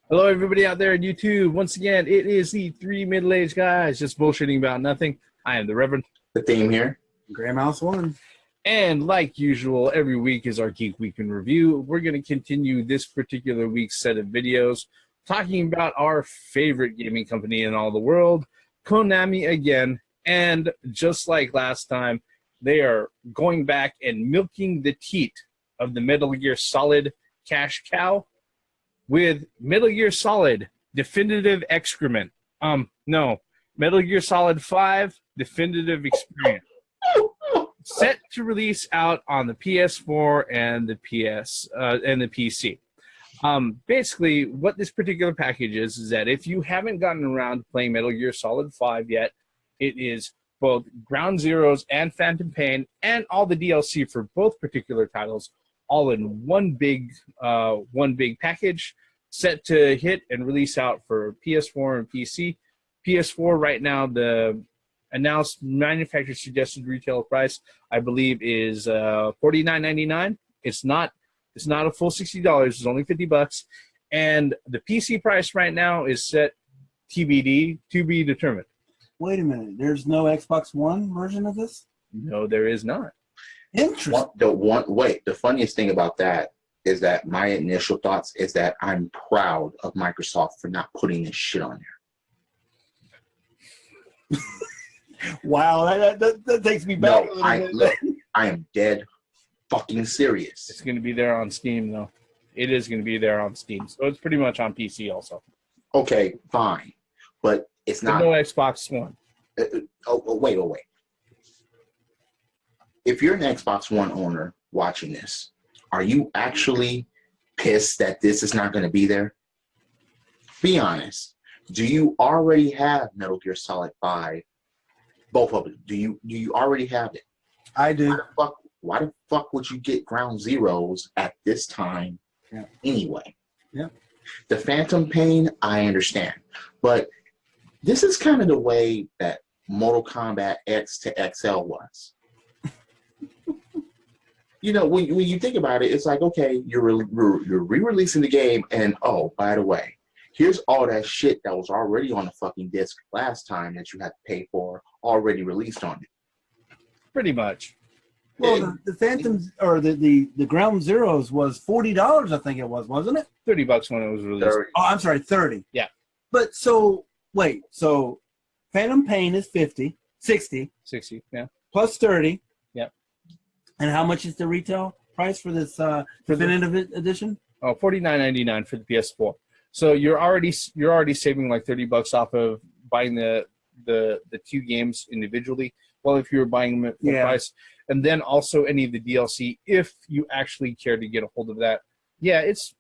Hello, everybody out there on YouTube. Once again, it is the three middle-aged guys just bullshitting about nothing. I am the Reverend. The theme here. Grandma's one. And like usual, every week is our Geek Week in Review. We're going to continue this particular week's set of videos talking about our favorite gaming company in all the world, Konami again. And just like last time, they are going back and milking the teat of the Metal Gear Solid cash cow with Metal Gear Solid Definitive Excrement. No, Metal Gear Solid 5 Definitive Experience. Set to release out on the PS4 and the PC. Basically, what this particular package is that if you haven't gotten around to playing Metal Gear Solid 5 yet, it is both Ground Zeroes and Phantom Pain and all the DLC for both particular titles, all in one big package, set to hit and release out for PS4 and PC. PS4 right now, the announced manufacturer suggested retail price, I believe, is $49.99. It's not a full $60. It's only $50. And the PC price right now is set TBD, to be determined. Wait a minute. There's no Xbox One version of this? No, there is not. Interesting. The funniest thing about that is that my initial thoughts is that I'm proud of Microsoft for not putting this shit on there. Wow, that takes me back. No, I am dead fucking serious. It's going to be there on Steam, though. It is going to be there on Steam, so it's pretty much on PC also. Okay, fine, but it's not. No Xbox One. Wait. If you're an Xbox One owner watching this, are you actually pissed that this is not going to be there? Be honest. Do you already have Metal Gear Solid 5? Both of them. Do you already have it? I do. Why the fuck would you get Ground Zeroes at this time anyway? Yeah. The Phantom Pain, I understand. But this is kind of the way that Mortal Kombat X to XL was. You know, when you think about it, it's like, okay, you're re-releasing the game, and oh, by the way, here's all that shit that was already on the fucking disc last time that you had to pay for, already released on it. Pretty much. Well, the Phantoms or the Ground Zeroes was $40, I think it was, wasn't it? $30 when it was released. 30. Oh, I'm sorry, 30. Yeah. But so wait, so Phantom Pain is 60, 60, yeah. plus 30. Yep. And how much is the retail price for this definitive edition? Oh, $49.99 for the PS4. So you're already saving like $30 off of buying the two games individually. Well, if you were buying them at full price, and then also any of the DLC, if you actually care to get a hold of that. Yeah, it's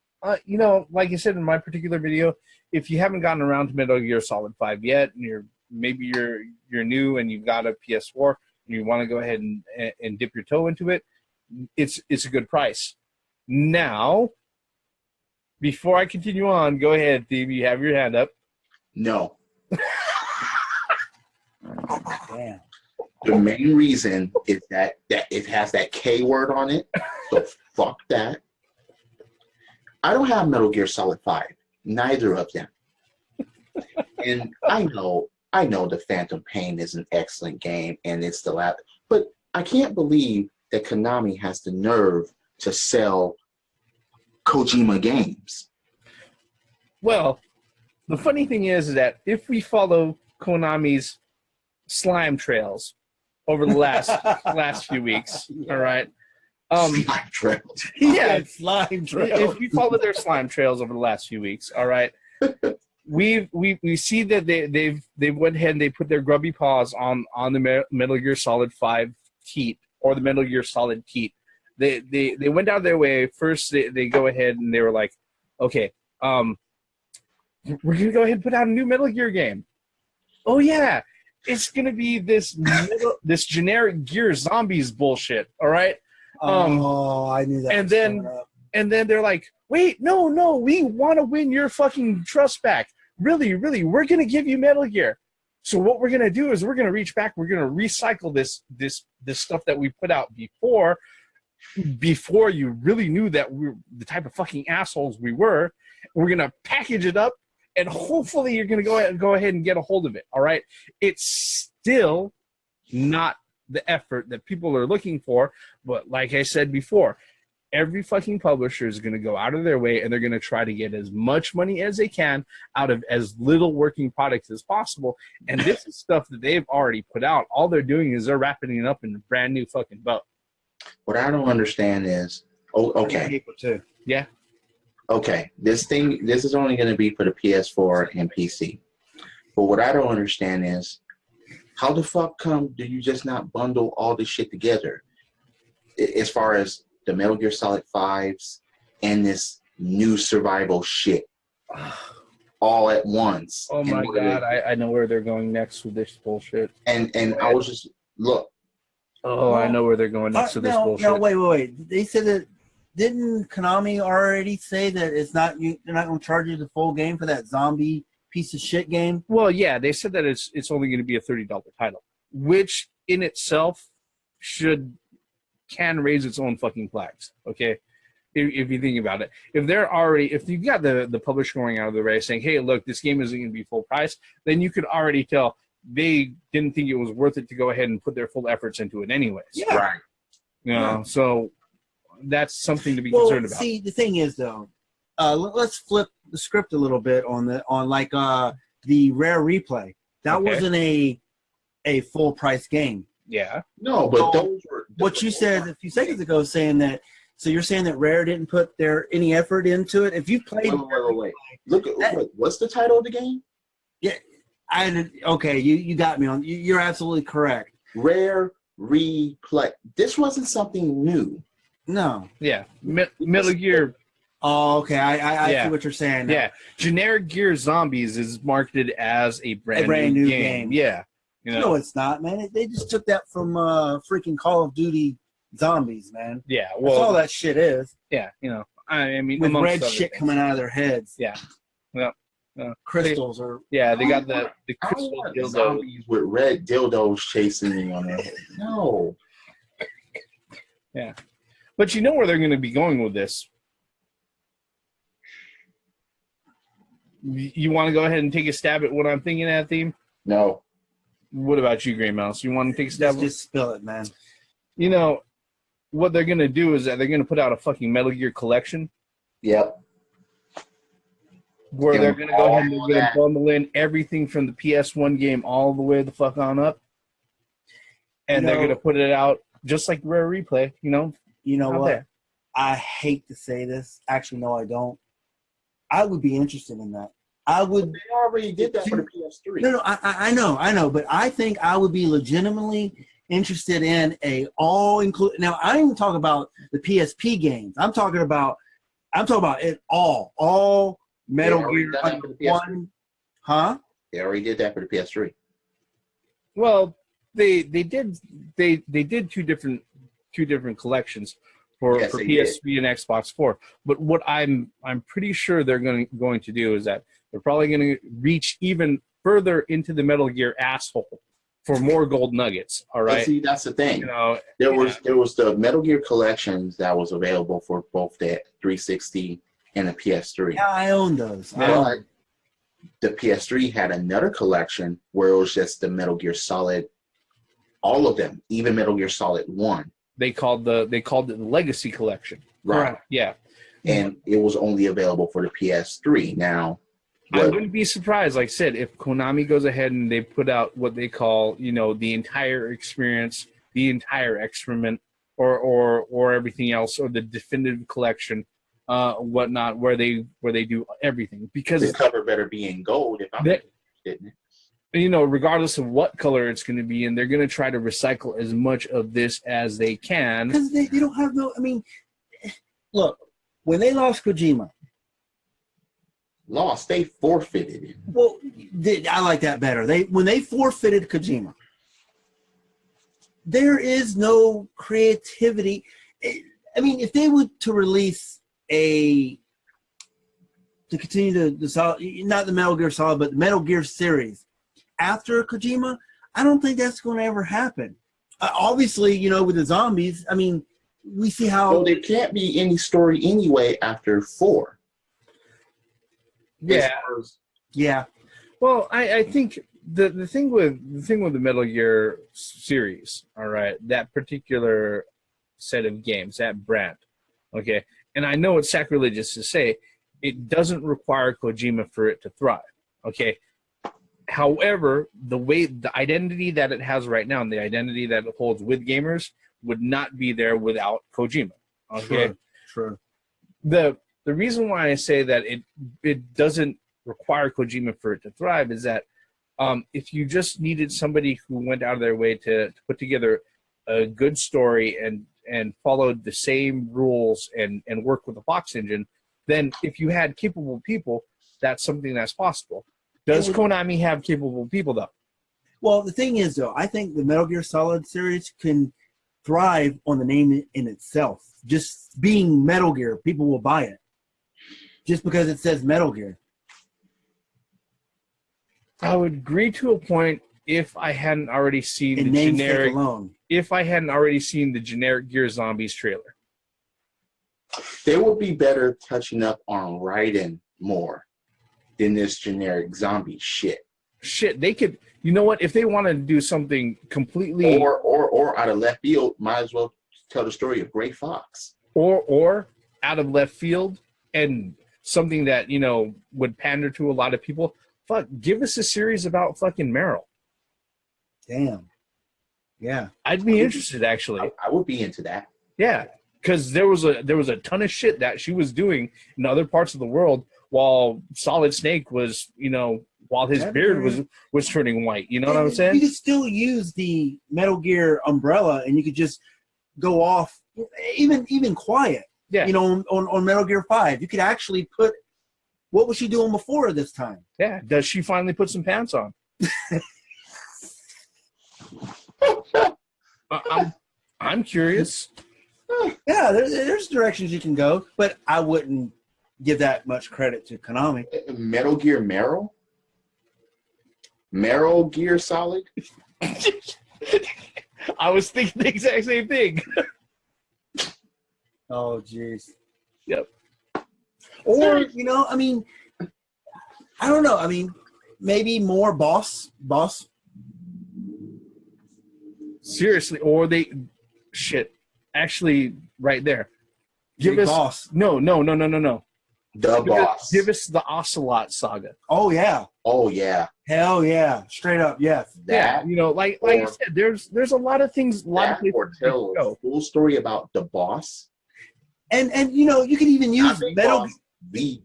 you know, like I said in my particular video, if you haven't gotten around to Metal Gear Solid 5 yet, and maybe you're new and you've got a PS4 and you want to go ahead and dip your toe into it, it's a good price. Now, before I continue on, go ahead, Steve. You have your hand up. No. Damn. The main reason is that it has that K word on it, so fuck that. I don't have Metal Gear Solid 5. Neither of them. And I know the Phantom Pain is an excellent game, and it's the last, but I can't believe that Konami has the nerve to sell Kojima games. Well, the funny thing is that if we follow Konami's slime trails over the last few weeks, all right. Slime trails. Yeah, slime trails. If we follow their slime trails over the last few weeks, all right. We see that they went ahead and they put their grubby paws on the Metal Gear Solid 5 teat, or the Metal Gear Solid teat. They went out of their way. First, they go ahead and they were like, okay, we're gonna go ahead and put out a new Metal Gear game. Oh yeah, it's gonna be this generic Gear Zombies bullshit. All right. I knew that. And then they're like, wait, no, we want to win your fucking trust back. Really, we're gonna give you Metal Gear. So what we're gonna do is we're gonna reach back. We're gonna recycle this stuff that we put out before you really knew that we were the type of fucking assholes we were, We're going to package it up, and hopefully you're going to go ahead and get a hold of it, all right? It's still not the effort that people are looking for, but like I said before, every fucking publisher is going to go out of their way, and they're going to try to get as much money as they can out of as little working products as possible. And this is stuff that they've already put out. All they're doing is they're wrapping it up in a brand new fucking bow. What I don't understand is, okay, yeah, okay, this is only going to be for the PS4 and PC. But what I don't understand is, how the fuck come do you just not bundle all this shit together? As far as the Metal Gear Solid 5s and this new survival shit all at once. Oh my God, I know where they're going next with this bullshit. And I was just, look. Oh, I know where they're going next with this bullshit. No, wait. They said that, didn't Konami already say that it's not they're not going to charge you the full game for that zombie piece of shit game? Well, yeah, they said that it's only going to be a $30 title, which in itself can raise its own fucking flags, okay? If you think about it. If you got the publisher going out of the way saying, hey, look, this game isn't going to be full price, then you could already tell they didn't think it was worth it to go ahead and put their full efforts into it anyways. Yeah. Right. You know, so that's something to be concerned about. See, the thing is, though, let's flip the script a little bit on the Rare Replay. That wasn't a full price game. Yeah. No, but those were what you said a few seconds ago, saying that. So you're saying that Rare didn't put any effort into it. If you played, wait. Look, what's the title of the game? Yeah, okay. You got me on. You're absolutely correct. Rare Replay. This wasn't something new. No. Yeah. Metal Gear. Oh, okay. I see what you're saying now. Yeah. Generic Gear Zombies is marketed as a brand new game. Yeah. You know? No, it's not, man. They just took that from freaking Call of Duty Zombies, man. Yeah. Well, that's all that shit is. Yeah. You know, I mean, with red shit coming out of their heads. Yeah. Well, crystals they got the crystal dildos zombies with red dildos chasing me on their head. No. Yeah. But you know where they're going to be going with this. You want to go ahead and take a stab at what I'm thinking at, Theme? No. What about you, Grey Mouse? You want to take a stab? Just spill it, man. You know, what they're going to do is that they're going to put out a fucking Metal Gear collection. Yep. Where they're going to go ahead and they're going to bundle in everything from the PS1 game all the way the fuck on up. And they're going to put it out just like Rare Replay, you know? You know what? There. I hate to say this. Actually, no, I don't. I would be interested in that. I would. They already did that for the PS3. No, I know, but I think I would be legitimately interested in a all-inclusive. Now, I don't even talk about the PSP games. I'm talking about it all Metal Gear 1. Huh? They already did that for the PS3. Well, they did two different collections for PSP and Xbox 4. But what I'm pretty sure they're going to do is that they're probably going to reach even further into the Metal Gear asshole for more gold nuggets. All right. But see, that's the thing. You know, there was the Metal Gear collections that was available for both the 360 and the PS3. Yeah, I own those. But the PS3 had another collection where it was just the Metal Gear Solid, all of them, even Metal Gear Solid 1. They called it the Legacy Collection. Right. Yeah. And it was only available for the PS3. Now, I wouldn't be surprised, like I said, if Konami goes ahead and they put out what they call, you know, the entire experience, the entire excrement, or everything else, or the definitive collection, whatnot, where they do everything. Because the cover better be in gold if I'm interested in it. You know, regardless of what color it's going to be in, they're going to try to recycle as much of this as they can. Because they don't have no, I mean, look, when they lost Kojima. They forfeited it. Well, I like that better. When they forfeited Kojima, there is no creativity. I mean, if they were to release to continue the Solid, not the Metal Gear Solid, but the Metal Gear series after Kojima, I don't think that's going to ever happen. Obviously, you know, with the zombies, I mean, we see how. Well, there can't be any story anyway after 4. Yeah. Yeah. Well, I think the thing with the Metal Gear series, all right, that particular set of games, that brand, okay, and I know it's sacrilegious to say, it doesn't require Kojima for it to thrive, okay. However, the identity that it has right now and the identity that it holds with gamers would not be there without Kojima. Okay. Sure. The reason why I say that it doesn't require Kojima for it to thrive is that if you just needed somebody who went out of their way to put together a good story and followed the same rules and work with the Fox engine, then if you had capable people, that's something that's possible. Does Konami have capable people, though? Well, the thing is, though, I think the Metal Gear Solid series can thrive on the name in itself. Just being Metal Gear, people will buy it. Just because it says Metal Gear. I would agree to a point if I hadn't already seen the generic. Alone. If I hadn't already seen the generic Gear Zombies trailer. They would be better touching up on Raiden more than this generic zombie shit. Shit, they could. You know what? If they wanted to do something completely, or out of left field, might as well tell the story of Gray Fox. Or out of left field, and something that would pander to a lot of people. Fuck, give us a series about fucking Meryl. Damn. Yeah, I'd be interested actually. I would be into that. Yeah, because there was a ton of shit that she was doing in other parts of the world while Solid Snake was, while his beard was turning white. You know what I'm saying? You could still use the Metal Gear umbrella, and you could just go off, even quiet. Yeah. On Metal Gear 5, you could actually put. What was she doing before this time? Yeah. Does she finally put some pants on? I'm curious. Yeah, there's directions you can go, but I wouldn't give that much credit to Konami. Metal Gear Meryl? Meryl Gear Solid? I was thinking the exact same thing. Oh, jeez. Yep. Or, I don't know. Maybe more boss. Seriously, or actually, right there. Give us boss. No. The boss. Give us the Ocelot saga. Oh yeah. Oh yeah. Hell yeah. Straight up, yes. That, like you said, there's a lot of things. A lot of people tell a full story about the boss. And you can even use the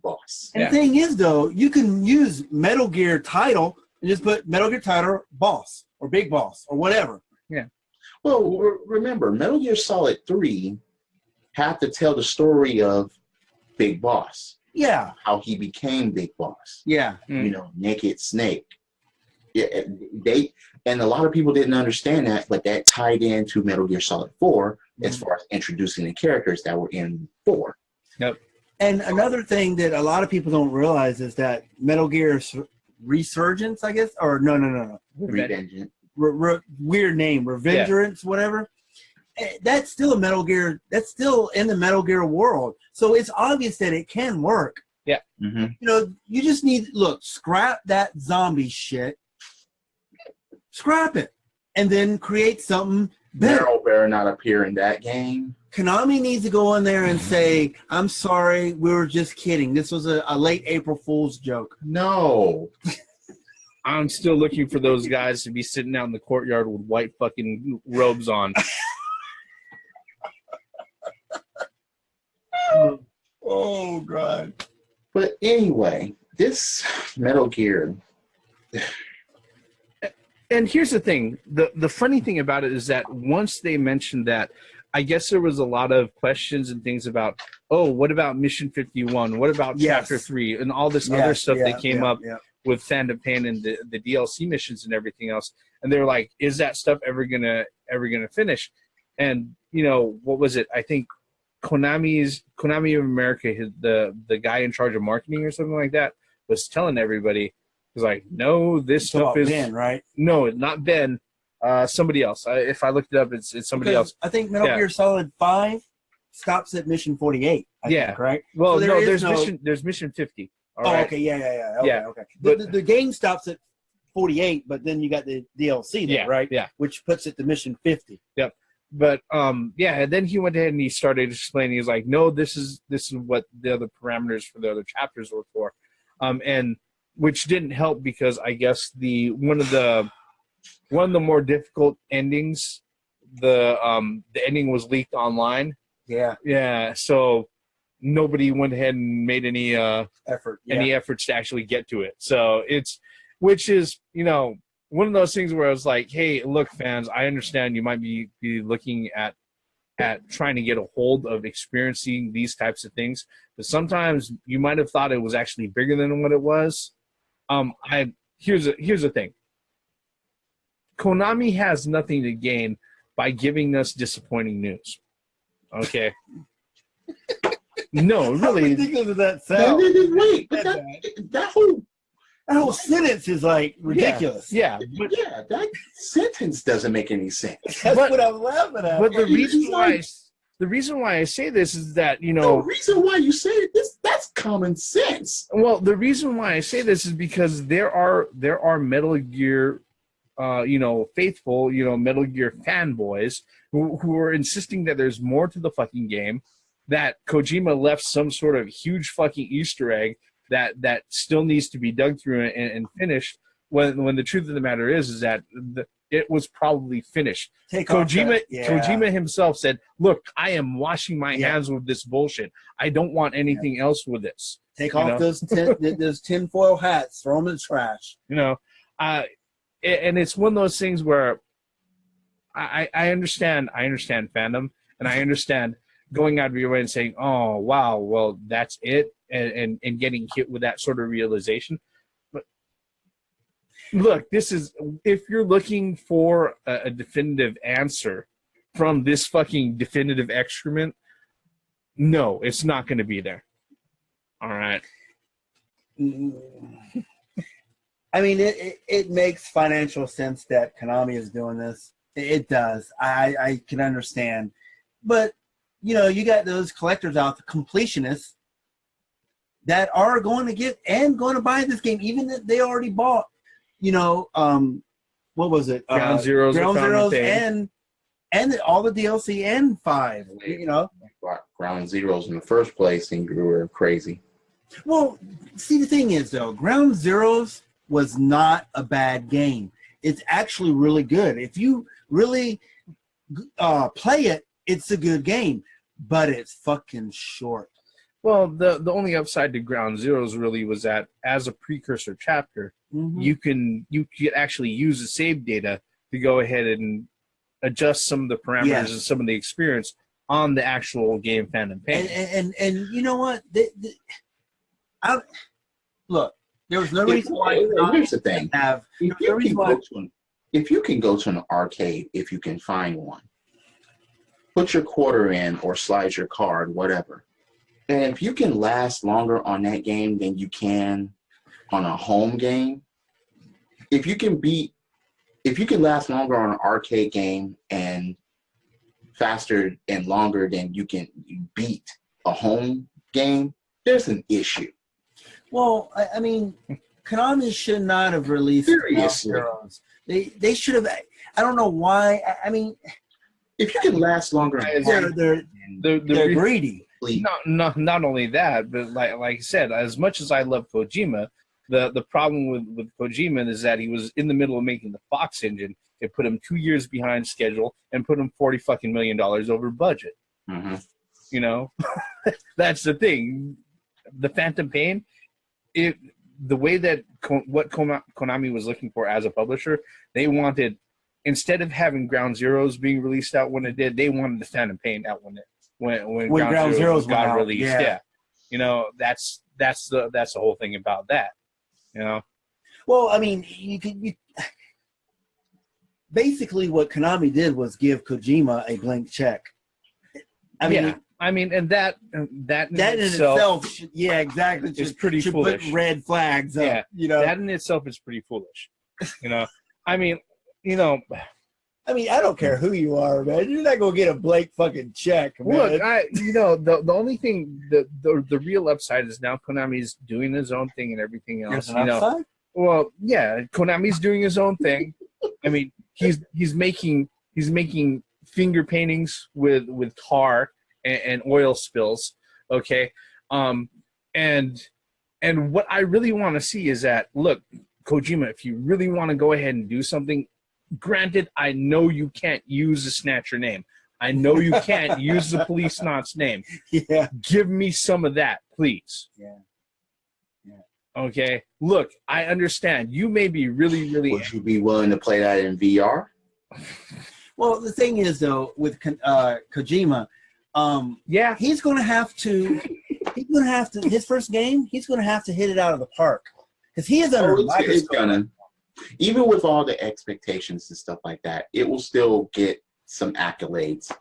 boss. And the thing is, though, you can use Metal Gear title and just put Metal Gear title boss or big boss or whatever. Yeah. Well, remember, Metal Gear Solid 3 had to tell the story of Big Boss. Yeah. How he became Big Boss. Yeah. Naked Snake. Yeah, and a lot of people didn't understand that, but that tied into Metal Gear Solid 4 as far as introducing the characters that were in 4. Yep. And another thing that a lot of people don't realize is that Metal Gear Resurgence, I guess, or no. Revengeance. Weird name, Revengeance, whatever. That's still a Metal Gear. That's still in the Metal Gear world. So it's obvious that it can work. Yeah. Mm-hmm. You just need scrap that zombie shit. Scrap it, and then create something better. Meryl better not appear in that game. Konami needs to go in there and say, "I'm sorry, we were just kidding. This was a late April Fool's joke." No. I'm still looking for those guys to be sitting out in the courtyard with white fucking robes on. Oh, God. But anyway, this Metal Gear. And here's the thing. The funny thing about it is that once they mentioned that, I guess there was a lot of questions and things about, what about Mission 51? What about Chapter 3? And all this other stuff that came up with Phantom Pain and the DLC missions and everything else. And they were like, is that stuff ever gonna finish? And, what was it? I think Konami of America, the guy in charge of marketing or something like that, was telling everybody, was like, no, this stuff is Ben, right? No, not Ben. Somebody else. If I looked it up, it's somebody else. I think Metal Gear Solid 5 stops at Mission 48. I think, right? Well, so there's Mission 50. All Oh, right? okay, yeah. Okay, Yeah, okay. but- The game stops at 48, but then you got the DLC there, Yeah, right? yeah. Which puts it to mission 50. Yep. But yeah, and then he went ahead and he started explaining. He's like, no, this is what the other parameters for the other chapters were for, and which didn't help because I guess one of the more difficult endings, the ending was leaked online. Yeah. Yeah, so nobody went ahead and made any Effort. Yeah. any efforts to actually get to it. So which is, one of those things where I was like, hey, look, fans, I understand you might be looking at trying to get a hold of experiencing these types of things, but sometimes you might have thought it was actually bigger than what it was. Here's the thing. Konami has nothing to gain by giving us disappointing news. Okay. No, How really. ridiculous does that No, sound? wait, but that whole That whole sentence is like ridiculous. Yeah, but that sentence doesn't make any sense. That's But- what I'm laughing at. but the It's reason why I say this is that The reason why you say that's common sense. well, the reason why I say this is because there are Metal Gear faithful, Metal Gear fanboys who are insisting that there's more to the fucking game, that Kojima left some sort of huge fucking Easter egg that still needs to be dug through and finished, when the truth of the matter is that it was probably finished. Kojima himself said, look, I am washing my hands with this bullshit. I don't want anything else with this. Take off those tinfoil hats, throw them in the trash. And it's one of those things where I understand fandom, and I understand going out of your way and saying, oh, wow, well, that's it, and getting hit with that sort of realization. But look, if you're looking for a definitive answer from this fucking definitive excrement, no, it's not going to be there. All right. I mean, it makes financial sense that Konami is doing this. It does. I can understand. But, you got those collectors out, the completionists, that are going to get and going to buy this game, even that they already bought, what was it? Ground Zeroes, and all the DLC and 5, Ground Zeroes in the first place, and you were crazy. Well, see, the thing is, though, Ground Zeroes was not a bad game. It's actually really good. If you really play it, it's a good game, but it's fucking short. Well, the only upside to Ground Zeroes really was that as a precursor chapter, you could actually use the save data to go ahead and adjust some of the parameters and some of the experience on the actual game Phantom Pain. And you know what? Look, there was no reason why. Here's the thing: if you can go to an arcade, if you can find one, put your quarter in or slide your card, whatever. And if you can last longer on that game than you can on a home game, if you can last longer on an arcade game and faster and longer than you can beat a home game, there's an issue. Well, I mean, Konami should not have released Zeroes. They should have. I don't know why. I mean, if you can last longer, they're greedy. Not only that, but like I said, as much as I love Kojima, the problem with Kojima is that he was in the middle of making the Fox engine. It put him 2 years behind schedule and put him $40 million over budget. That's the thing. The Phantom Pain, the way that what Konami was looking for as a publisher, they wanted, instead of having Ground Zeroes being released out when it did, they wanted the Phantom Pain out when Ground Zeroes got released. Yeah. That's the whole thing about that. Well, I mean, basically what Konami did was give Kojima a blank check. I mean, and that in itself exactly. It's pretty foolish. Put red flags up. That in itself is pretty foolish. I mean, I mean, I don't care who you are, man. You're not gonna get a blank fucking check, man. Look, the only thing, the real upside is now Konami's doing his own thing and everything else. There's an upside? Well, yeah, Konami's doing his own thing. I mean, he's making finger paintings with tar and oil spills. Okay, and what I really want to see is that, look, Kojima, if you really want to go ahead and do something, granted, I know you can't use the Snatcher name. I know you can't use the Police Knots name. Yeah. Give me some of that, please. Yeah. Okay. Look, I understand. You may be really, really. Would you be willing to play that in VR? Well, the thing is, though, with Kojima, yeah, he's going to have to. His first game. He's going to have to hit it out of the park because he is under a microscope. It's gonna. Even with all the expectations and stuff like that, it will still get some accolades.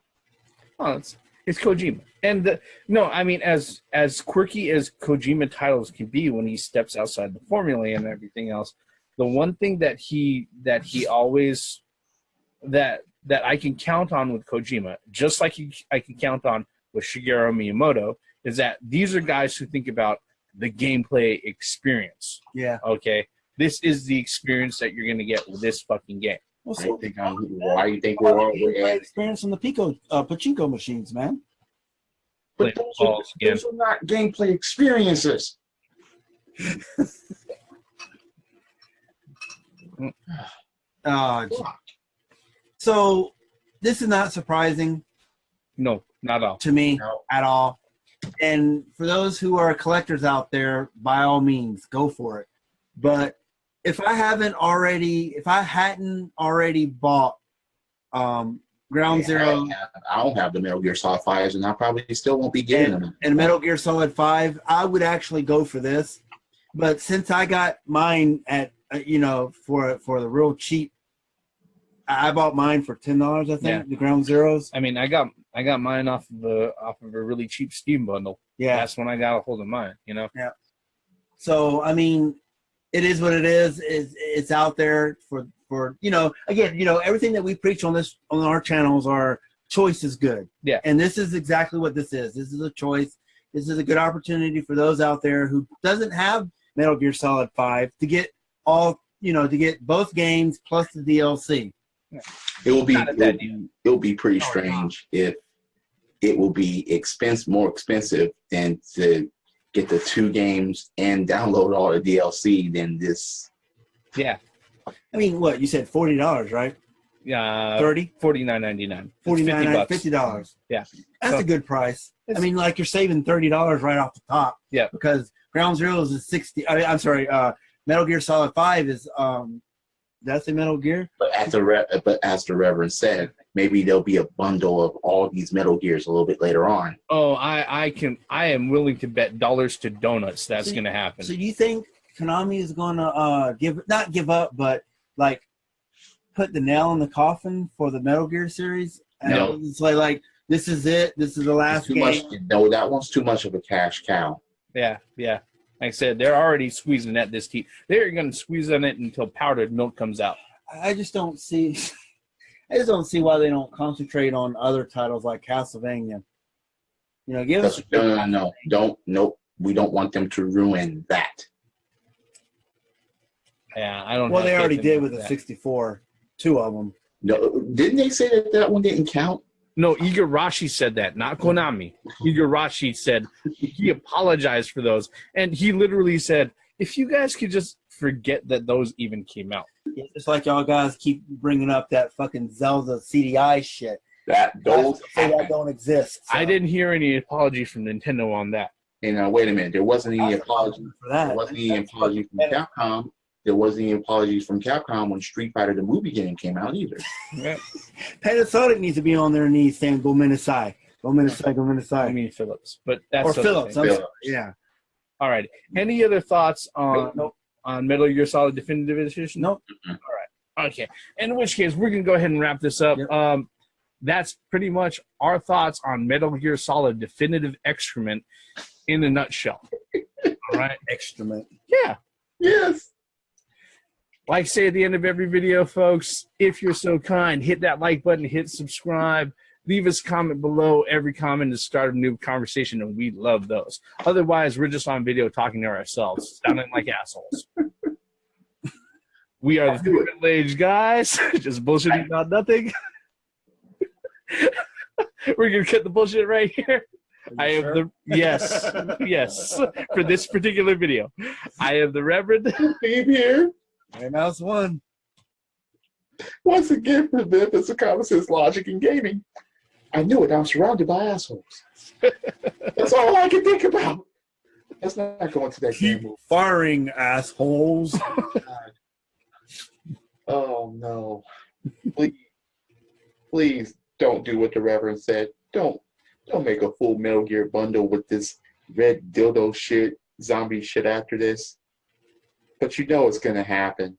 Oh, it's Kojima. And no, I mean, as quirky as Kojima titles can be when he steps outside the formula and everything else, the one thing that he always that I can count on with Kojima, just like I can count on with Shigeru Miyamoto, is that these are guys who think about the gameplay experience. Yeah. Okay. This is the experience that you're going to get with this fucking game. Well, so, why do you think we're all experience on the pachinko machines, man? But those are not gameplay experiences. So this is not surprising. No, not at all. To me, at all. And for those who are collectors out there, by all means, go for it. But if I hadn't already bought Ground Zero, I don't have the Metal Gear Solid 5s, and I probably still won't be getting them. And Metal Gear Solid 5, I would actually go for this. But since I got mine at for the real cheap, I bought mine for $10. I think the Ground Zeroes. I mean, I got mine off of a really cheap Steam bundle. Yeah, that's when I got a hold of mine. Yeah. So I mean, it is what it is. It's out there for again, everything that we preach on our channels are choice is good. Yeah. And this is exactly what this is. This is a choice. This is a good opportunity for those out there who doesn't have Metal Gear Solid 5 to get to get both games plus the DLC. Yeah. It'll be pretty strange if it will be more expensive than to get the 2 games and download all the DLC than this. Yeah. I mean, what you said, $40, right? Yeah. $49.99. $50. Yeah. That's a good price. I mean, like you're saving $30 right off the top. Yeah. Because Ground Zeroes is $60. I'm sorry. Metal Gear Solid 5 is. Did I say Metal Gear? But as the Reverend said, maybe there'll be a bundle of all these Metal Gears a little bit later on. Oh, I am willing to bet dollars to donuts that's going to happen. So you think Konami is going to not give up, but like put the nail in the coffin for the Metal Gear series? No. It's like this is it. This is the last game. No, that one's too much of a cash cow. Yeah. Like I said, they're already squeezing at this teeth. They're going to squeeze on it until powdered milk comes out. I just don't see why they don't concentrate on other titles like Castlevania. Give us. No. Nope. We don't want them to ruin that. Yeah, I don't. Well, they already did with the 64, 2 of them. No, didn't they say that one didn't count? No, Igarashi said that, not Konami. Igarashi said he apologized for those. And he literally said, if you guys could just forget that those even came out. Yeah, just like y'all guys keep bringing up that fucking Zelda CDI shit. That don't exist. So. I didn't hear any apology from Nintendo on that. Wait a minute. There wasn't any apology for that. There wasn't any apology from Capcom. There wasn't any apologies from Capcom when Street Fighter the movie game came out either. Yeah. Panasonic needs to be on their knees saying "Go Minasai, Go Minasai, Go Minasai." I mean Phillips, but that's Phillips. Yeah. All right. Any other thoughts on Metal Gear Solid Definitive Edition? Nope. All right. Okay. In which case, we're gonna go ahead and wrap this up. Yep. That's pretty much our thoughts on Metal Gear Solid Definitive Excrement in a nutshell. All right. Excrement. Yeah. Yes. Like I say at the end of every video, folks, if you're so kind, hit that like button, hit subscribe, leave us a comment below. Every comment is the start of a new conversation, and we love those. Otherwise, we're just on video talking to ourselves, sounding like assholes. We are the middle-aged guys, just bullshitting about nothing. We're going to cut the bullshit right here. Yes, for this particular video. I am the Reverend. Steve here. And that's one. Once again, for the benefits of common sense, logic, and gaming. I knew it. I'm surrounded by assholes. That's all I can think about. Let's not go into that Keep game. firing, assholes. Oh no! Please don't do what the Reverend said. Don't make a full Metal Gear bundle with this red dildo shit, zombie shit after this. But you know it's gonna happen.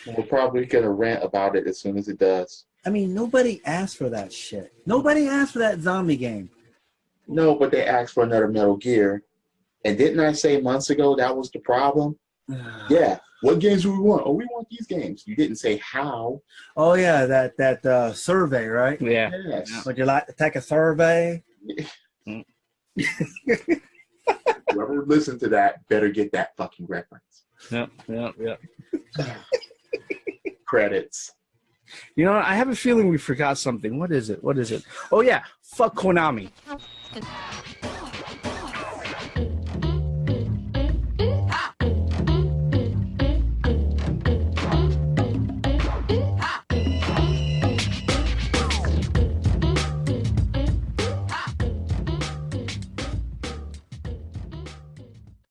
And we're probably gonna rant about it as soon as it does. I mean, nobody asked for that shit. Nobody asked for that zombie game. No, but they asked for another Metal Gear. And didn't I say months ago that was the problem? Yeah. What games do we want? Oh, we want these games. You didn't say how. Oh yeah, that survey, right? Yeah. Yes. Would you like to take a survey? Whoever listened to that better get that fucking reference. Yep. Credits. You know, I have a feeling we forgot something. What is it? Oh, yeah. Fuck Konami.